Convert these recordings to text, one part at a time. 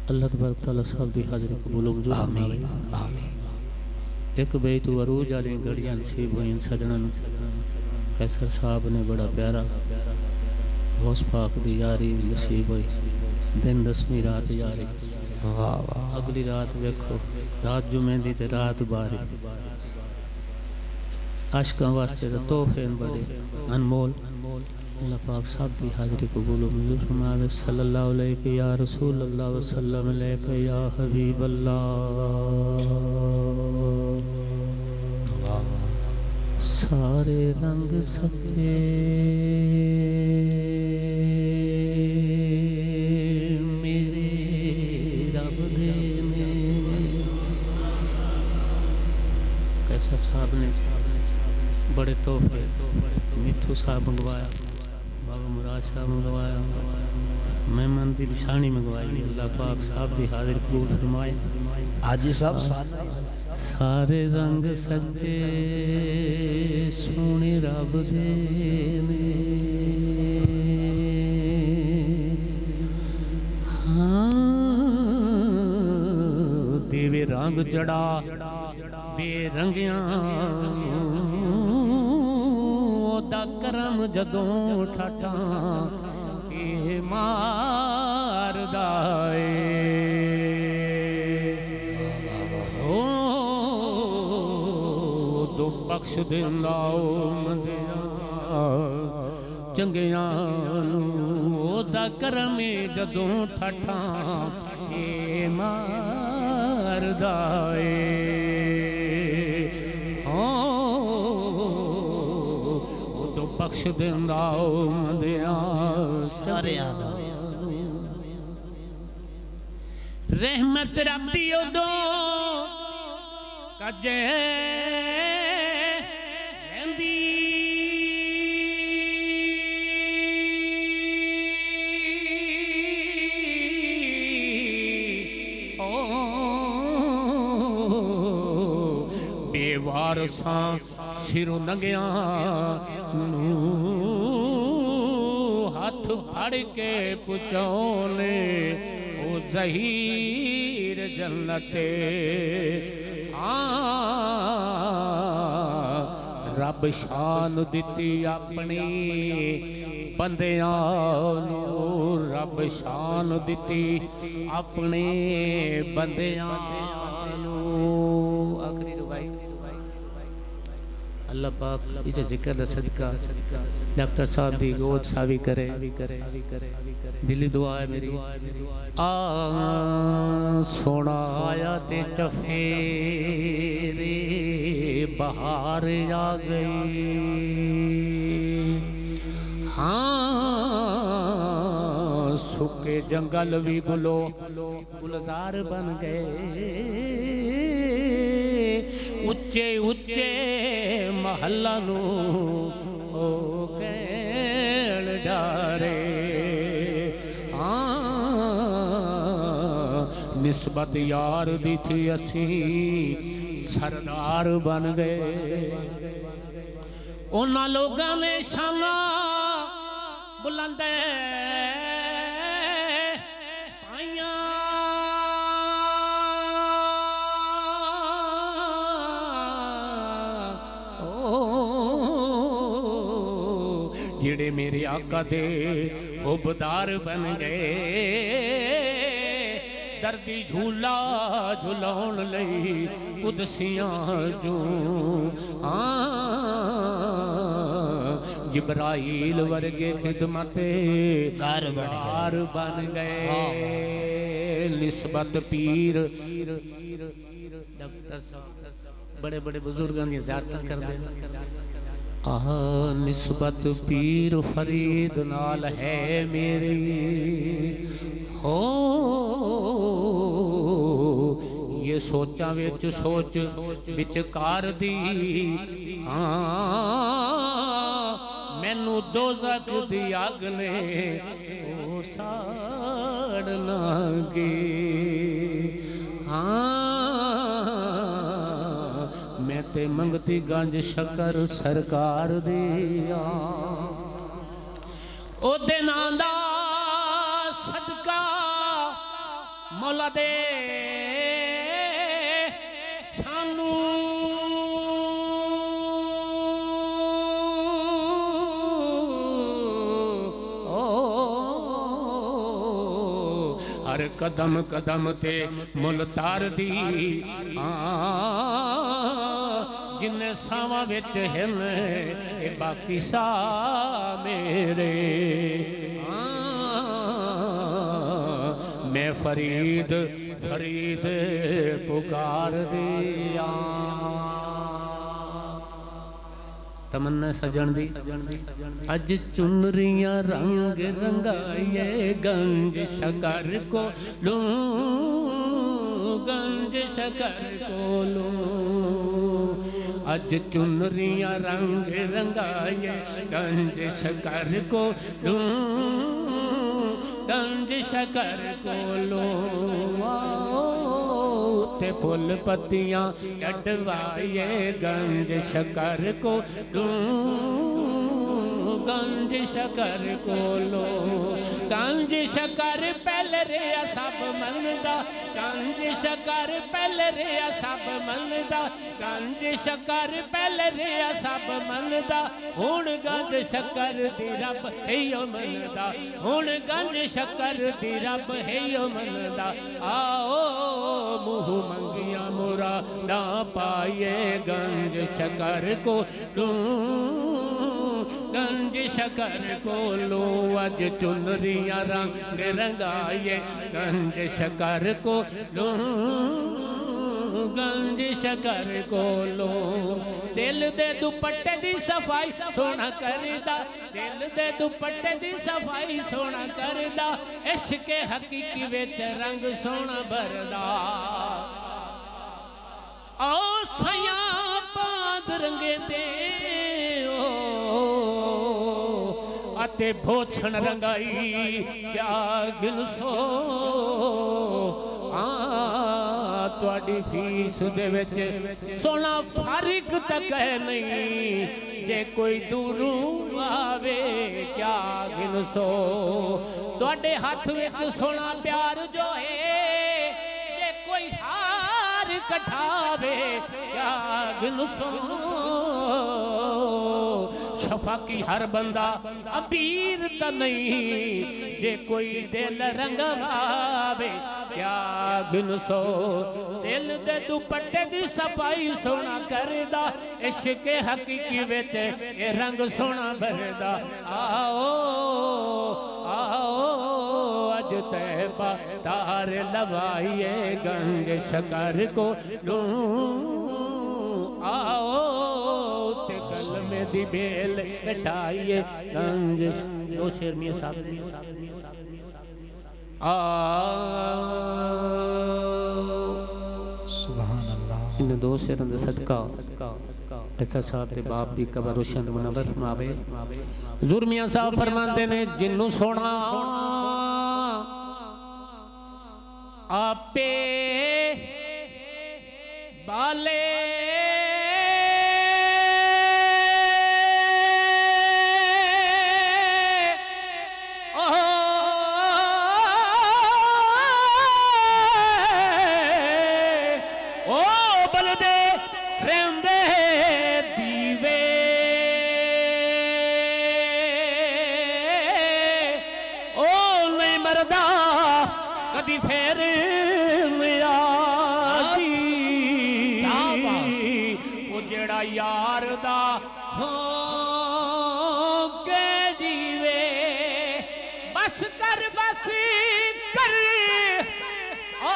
अल्लाह तबारक तआला सब दी हाज़री कबूल मंजूर आमीन आमीन। एक बेत अरूज वाली घड़ियां नसीब हुई सजना कैसर साहब ने बड़ा प्यारा गौस पाक दी यारी नसीब हुई। दिन 10वीं रात यारी, वाह वाह। अगली रात वेखो रात जुमे दी ते रात बारी। आशकां वास्ते तो तोहफे बड़े अनमोल। अल्लाह पाक सब दी हाज़री कबूल मंजूर फरमावे। सल्लल्लाहु अलैहि या रसूल अल्लाह वसल्लम अलैहि या हबीब अल्लाह। सारे रंग सच्चे मेरे रब दे में। कैसा साहब ने बड़े तोहफे मिठू साहब मंगवाया, बाबा मुराद साहब मंगवाया, मेहमान की निशानी मंगवाई। अल्लाह पाक साहब की हाजिर कबूल फरमाए। हाजी साहब सारे रंग सच्चे सोने रब दे हाँ देवे रंग जड़ा बेरंगिया करम जदों ठाठा के मारदा ओ दो बख्श देंदा मंदिया चंगियां ओदा करम जदों ठाठा के मारदा बख्श देंदा मंदिया रहमत रब्बी उदो कजे रहंदी ओ बेवारसा सिरों नंगिया हाथ फड़ के पुछौने ओ ज़हीर जन्नते। रब शान दिती अपनी बंदियां नू, रब शान दिती अपने बंदियां नू। आखिरी रुबाई अल्लाह पाक इसे जिक्र दा सदका डॉक्टर साहब दी गोद सावी करे। दिली दुआ है मेरी सोना आया ते चफेरे बहार आ गई। हाँ सुके जंगल भी गुलजार बन गए। उच्चे उच्चे महल्ला नू ओ कैल डारे। निस्बत यार दी थी असी सरदार बन गए। उन्हां लोगां ने शाना बुलंदे जिहड़े मेरे आका दे उबदार बन गए। दर्दी झूला झुलाउण लई कुदसियां जो जिब्राइल वर्गे खिदमत कार बन गए। निस्बत पीर डॉक्टर साहब बड़े बड़े बुजुर्गों की ज़ियारत करते। निस्बत पीर फरीद नाल है मेरी हो। ये सोचा विच सोच विचकार दी मैनू दोज़ख दी अग ने ओ साड़ना गे। मैं ते मंगती गंज शकर सरकार दिया ओ दे नां दा सदका मौला दे सानू हर कदम कदम ते मुल तार दी जिन्ने सावा विच हिन बाकी सा मेरे मैं फरीद फरीद पुकार दिया तमन्ना सजन दी अज चुनरियां रंग रंगाए गंज शकर को लूं गंज शकर को लूं अज चुनरियां रंग रंगाए गंज शकर को लूं गंज शकर को लूं ते फुल पत्तियां अडवाए गंज शकर को गंज शकर को लो गंज शकर पहले रिया सब मनदा गंज शकर पहले रिया सब मनदा गंज शकर पहले रिया सब मनदा हुण गंज शकर दी रब है यो मनदा हुण गंज शकर दी रब है यो मनदा आओ मुँह मंगिया मुरा ना पाए गंज शकर को गंज शकर को लो अज चुनरियां रंग रंगाए गंज शकर को लो गंज शकर को लो दिल दे दुपट्टे दी सफाई सोना करदा दिल दे दुपट्टे दी सफाई सोना करदा इश्क हकीकी विच रंग सोना भरदा ओ सया पाद रंगे दे आते भोछण रंगाई क्या गिनसो तुहाडी फीस दे विच सोना फर्क तक है नहीं जे कोई दूरों आवे क्या गिनसो तुहाडे हाथ विच सोना प्यार जो है जे कोई हार कठावे क्या गिनसो शफा की हर बंदा अबीर तो नहीं जे कोई दिल रंगवावे क्या गिनसो दिल दे दुपट्टे दी सफाई सोना करदा इश्क हकीकी विच ए रंग सोना भरदा आओ आओ अज तैबा तार लवाइए गंज शकर को लूं आओ ते कलमे दी बेल बैठाइए गंज दो शेर मियां साहब सुभान अल्लाह इन दो शेरों दा सदका अच्छा साहब ते बाप दी कबर रोशन मुनव्वर मावे हुजूर मियां साहब फरमाते ने जिन्नू सोना आपे बाले कदी फेर वो जेड़ा यार दा हो के जीवे बस कर ओ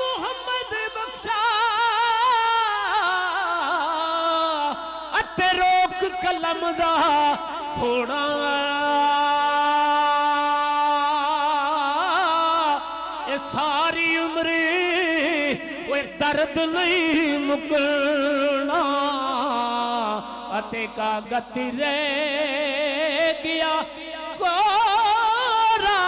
मुहम्मद बख्शा अते रोक कलम दा होना सारी उम्र वो दर्द नहीं मुकना अते कागत रह गया कोरा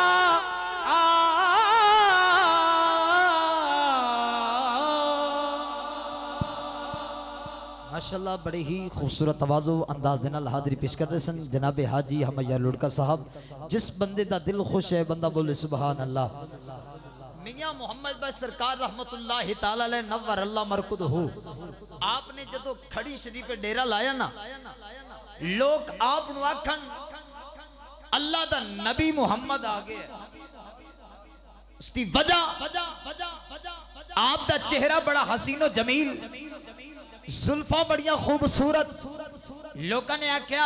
माशाल्लाह बड़े ही खूबसूरत तवाज़ो अंदाज दे नाल हाज़री पेश कर रहे सन जनाब हाजी हमैया लुड़का साहब जिस बंदे दा दिल खुश है बंदा बोले सुभान अल्लाह मियां मोहम्मद भाई सरकार रहमतुल्लाह ताला अलैह नव्वर अल्लाह मरकुद हो, आपने जदों खड़ी शरीफ पे डेरा लाया ना, लोग आप आखन अल्लाह दा नबी मुहम्मद आ गया। इसकी वजह आप दा चेहरा बड़ा हसीनो जमील, जुल्फा बड़िया खूबसूरत। लोगों ने आख्या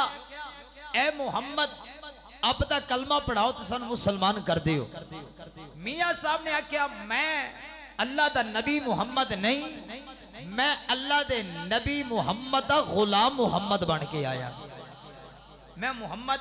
ए मुहम्मद अब दा कलमा पढ़ाओ तो सन मुसलमान कर दियो। मियां साहब ने आख्या मैं अल्लाह दा नबी मुहम्मद नहीं, मैं अल्लाह दे नबी मुहम्मद दा गुलाम मुहम्मद बन के आया। मैं मुहम्मद